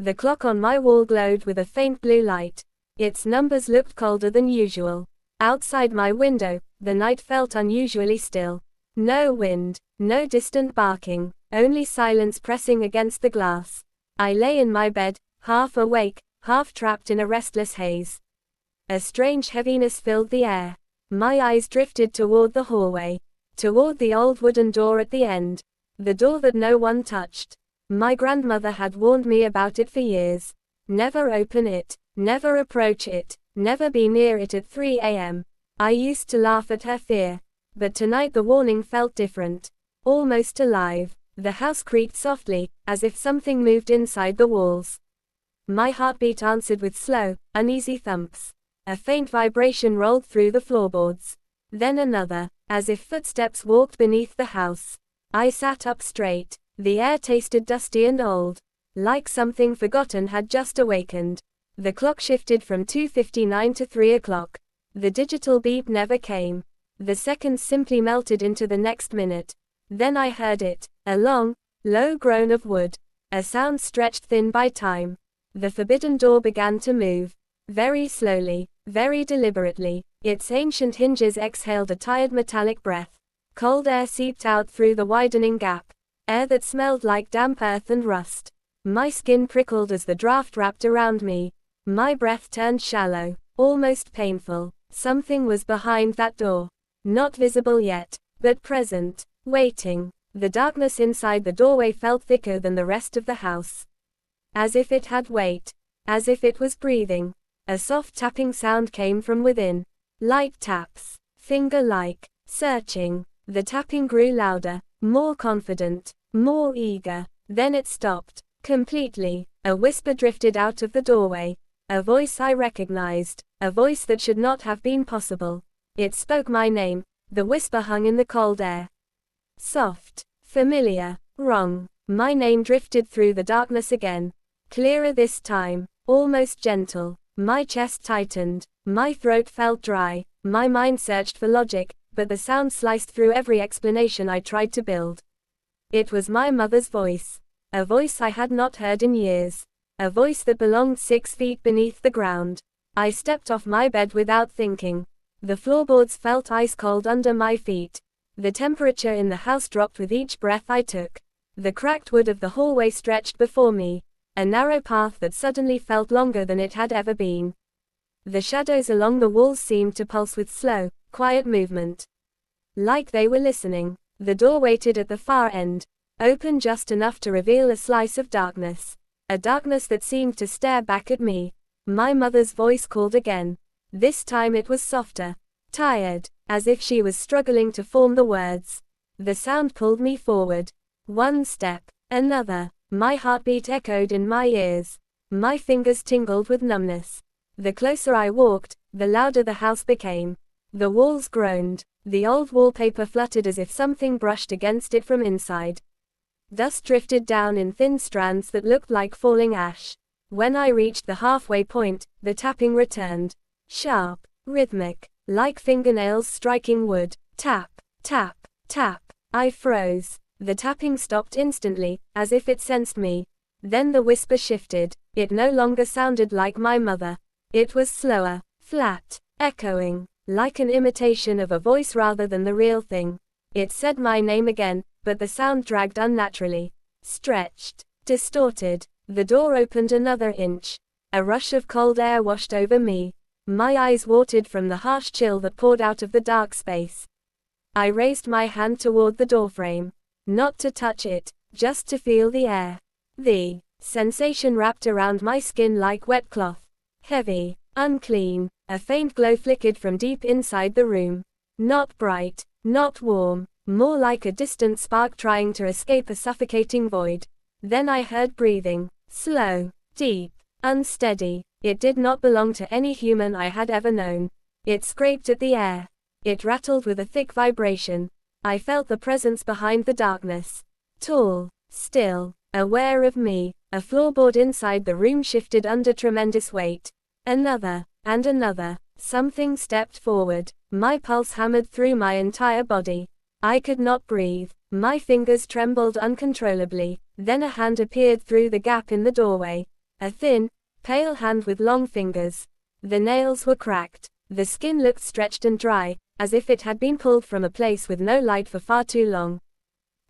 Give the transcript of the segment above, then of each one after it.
The clock on my wall glowed with a faint blue light. Its numbers looked colder than usual. Outside my window, the night felt unusually still. No wind, no distant barking, only silence pressing against the glass. I lay in my bed, half awake, half trapped in a restless haze. A strange heaviness filled the air. My eyes drifted toward the hallway, toward the old wooden door at the end, the door that no one touched. My grandmother had warned me about it for years. Never open it, never approach it, never be near it at 3 a.m. I used to laugh at her fear, but tonight the warning felt different, almost alive. The house creaked softly, as if something moved inside the walls. My heartbeat answered with slow, uneasy thumps. A faint vibration rolled through the floorboards. Then another, as if footsteps walked beneath the house. I sat up straight. The air tasted dusty and old, like something forgotten had just awakened. The clock shifted from 2:59 to 3 o'clock. The digital beep never came. The seconds simply melted into the next minute. Then I heard it, a long, low groan of wood, a sound stretched thin by time. The forbidden door began to move. Very slowly, very deliberately. Its ancient hinges exhaled a tired metallic breath. Cold air seeped out through the widening gap. Air that smelled like damp earth and rust. My skin prickled as the draft wrapped around me. My breath turned shallow, almost painful. Something was behind that door. Not visible yet, but present, waiting. The darkness inside the doorway felt thicker than the rest of the house. As if it had weight. As if it was breathing. A soft tapping sound came from within. Light taps. Finger-like. Searching. The tapping grew louder, more confident, more eager. Then it stopped. Completely. A whisper drifted out of the doorway. A voice I recognized. A voice that should not have been possible. It spoke my name. The whisper hung in the cold air. Soft. Familiar. Wrong. My name drifted through the darkness again. Clearer this time. Almost gentle. My chest tightened. My throat felt dry. My mind searched for logic, but the sound sliced through every explanation I tried to build. It was my mother's voice. A voice I had not heard in years. A voice that belonged 6 feet beneath the ground. I stepped off my bed without thinking. The floorboards felt ice cold under my feet. The temperature in the house dropped with each breath I took. The cracked wood of the hallway stretched before me. A narrow path that suddenly felt longer than it had ever been. The shadows along the walls seemed to pulse with slow, quiet movement. Like they were listening. The door waited at the far end, open just enough to reveal a slice of darkness. A darkness that seemed to stare back at me. My mother's voice called again. This time it was softer. Tired, as if she was struggling to form the words. The sound pulled me forward. One step, another. My heartbeat echoed in my ears. My fingers tingled with numbness. The closer I walked, the louder the house became. The walls groaned. The old wallpaper fluttered as if something brushed against it from inside. Dust drifted down in thin strands that looked like falling ash. When I reached the halfway point, the tapping returned. Sharp, rhythmic, like fingernails striking wood. Tap, tap, tap. I froze. The tapping stopped instantly, as if it sensed me. Then the whisper shifted. It no longer sounded like my mother. It was slower, flat, echoing, like an imitation of a voice rather than the real thing. It said my name again, but the sound dragged unnaturally. Stretched, distorted. The door opened another inch. A rush of cold air washed over me. My eyes watered from the harsh chill that poured out of the dark space. I raised my hand toward the doorframe. Not to touch it, just to feel the air. The sensation wrapped around my skin like wet cloth. Heavy, unclean. A faint glow flickered from deep inside the room. Not bright, not warm, more like a distant spark trying to escape a suffocating void. Then I heard breathing. Slow, deep, unsteady. It did not belong to any human I had ever known. It scraped at the air. It rattled with a thick vibration. I felt the presence behind the darkness. Tall, still, aware of me. A floorboard inside the room shifted under tremendous weight. Another, and another. Something stepped forward. My pulse hammered through my entire body. I could not breathe. My fingers trembled uncontrollably. Then a hand appeared through the gap in the doorway. A thin, pale hand with long fingers. The nails were cracked. The skin looked stretched and dry, as if it had been pulled from a place with no light for far too long.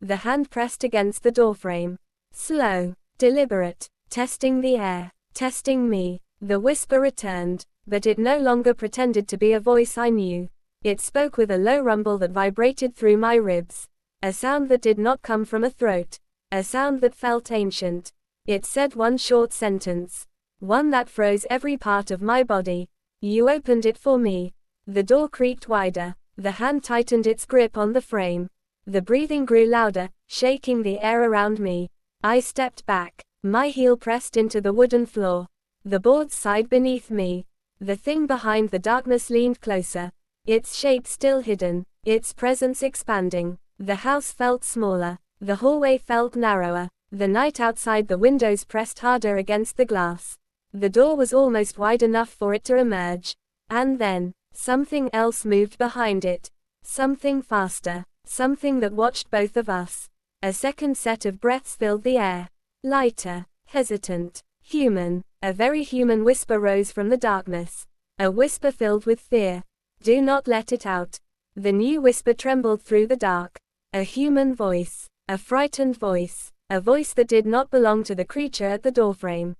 The hand pressed against the doorframe. Slow, deliberate, testing the air, testing me. The whisper returned, but it no longer pretended to be a voice I knew. It spoke with a low rumble that vibrated through my ribs. A sound that did not come from a throat. A sound that felt ancient. It said one short sentence. One that froze every part of my body. You opened it for me. The door creaked wider. The hand tightened its grip on the frame. The breathing grew louder, shaking the air around me. I stepped back. My heel pressed into the wooden floor. The boards sighed beneath me. The thing behind the darkness leaned closer. Its shape still hidden, its presence expanding. The house felt smaller. The hallway felt narrower. The night outside the windows pressed harder against the glass. The door was almost wide enough for it to emerge. And then, something else moved behind it. Something faster. Something that watched both of us. A second set of breaths filled the air. Lighter, hesitant, human. A very human whisper rose from the darkness. A whisper filled with fear. Do not let it out. The new whisper trembled through the dark. A human voice. A frightened voice. A voice that did not belong to the creature at the doorframe.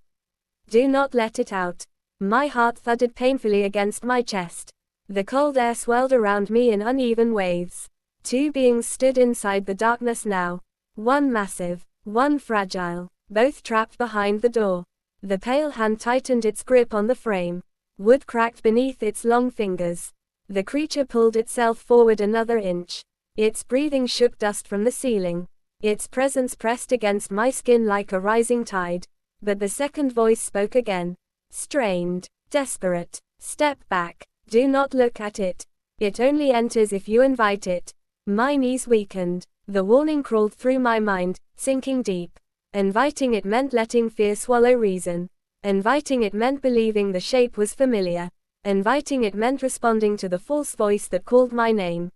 Do not let it out. My heart thudded painfully against my chest. The cold air swirled around me in uneven waves. Two beings stood inside the darkness now. One massive, one fragile, both trapped behind the door. The pale hand tightened its grip on the frame. Wood cracked beneath its long fingers. The creature pulled itself forward another inch. Its breathing shook dust from the ceiling. Its presence pressed against my skin like a rising tide. But the second voice spoke again. Strained, desperate. Step back. Do not look at it. It only enters if you invite it. My knees weakened. The warning crawled through my mind, sinking deep. Inviting it meant letting fear swallow reason. Inviting it meant believing the shape was familiar. Inviting it meant responding to the false voice that called my name.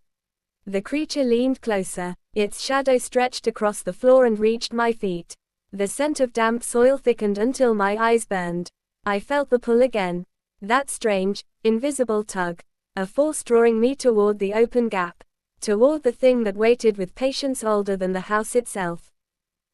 The creature leaned closer. Its shadow stretched across the floor and reached my feet. The scent of damp soil thickened until my eyes burned. I felt the pull again. That strange, invisible tug. A force drawing me toward the open gap. Toward the thing that waited with patience older than the house itself.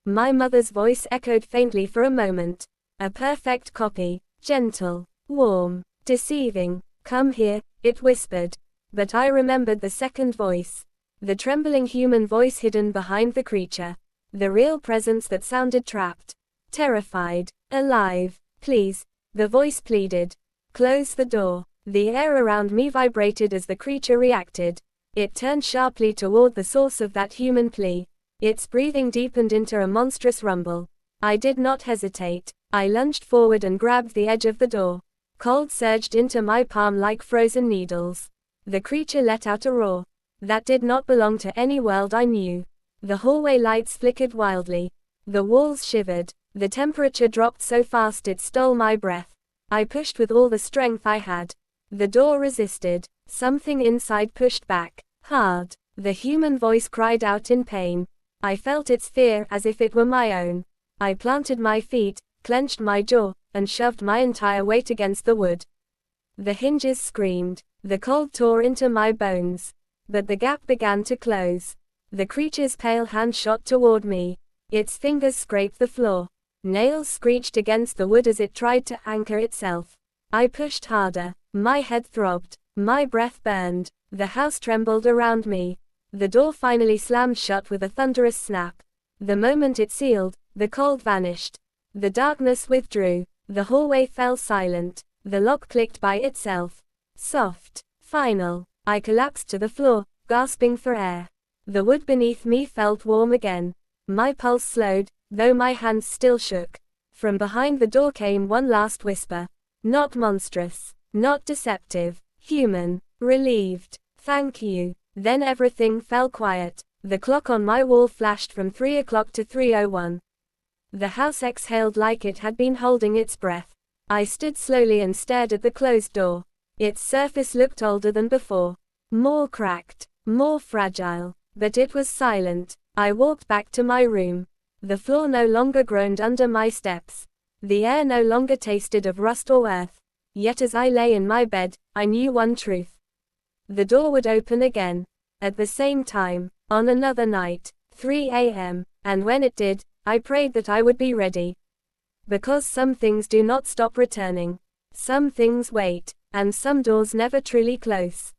My mother's voice echoed faintly for a moment. A perfect copy. Gentle. Warm. Deceiving. Come here, it whispered. But I remembered the second voice. The trembling human voice hidden behind the creature. The real presence that sounded trapped. Terrified. Alive. Please. The voice pleaded. Close the door. The air around me vibrated as the creature reacted. It turned sharply toward the source of that human plea. Its breathing deepened into a monstrous rumble. I did not hesitate. I lunged forward and grabbed the edge of the door. Cold surged into my palm like frozen needles. The creature let out a roar. That did not belong to any world I knew. The hallway lights flickered wildly. The walls shivered. The temperature dropped so fast it stole my breath. I pushed with all the strength I had. The door resisted. Something inside pushed back. Hard. The human voice cried out in pain. I felt its fear as if it were my own. I planted my feet, clenched my jaw, and shoved my entire weight against the wood. The hinges screamed. The cold tore into my bones. But the gap began to close. The creature's pale hand shot toward me. Its fingers scraped the floor. Nails screeched against the wood as it tried to anchor itself. I pushed harder. My head throbbed. My breath burned. The house trembled around me. The door finally slammed shut with a thunderous snap. The moment it sealed, the cold vanished. The darkness withdrew. The hallway fell silent. The lock clicked by itself. Soft. Final. I collapsed to the floor, gasping for air. The wood beneath me felt warm again. My pulse slowed, though my hands still shook. From behind the door came one last whisper. Not monstrous. Not deceptive. Human. Relieved. Thank you. Then everything fell quiet. The clock on my wall flashed from 3 o'clock to 3:01. The house exhaled like it had been holding its breath. I stood slowly and stared at the closed door. Its surface looked older than before. More cracked. More fragile. But it was silent. I walked back to my room. The floor no longer groaned under my steps. The air no longer tasted of rust or earth. Yet as I lay in my bed, I knew one truth. The door would open again. At the same time, on another night, 3 a.m., and when it did, I prayed that I would be ready. Because some things do not stop returning. Some things wait, and some doors never truly close.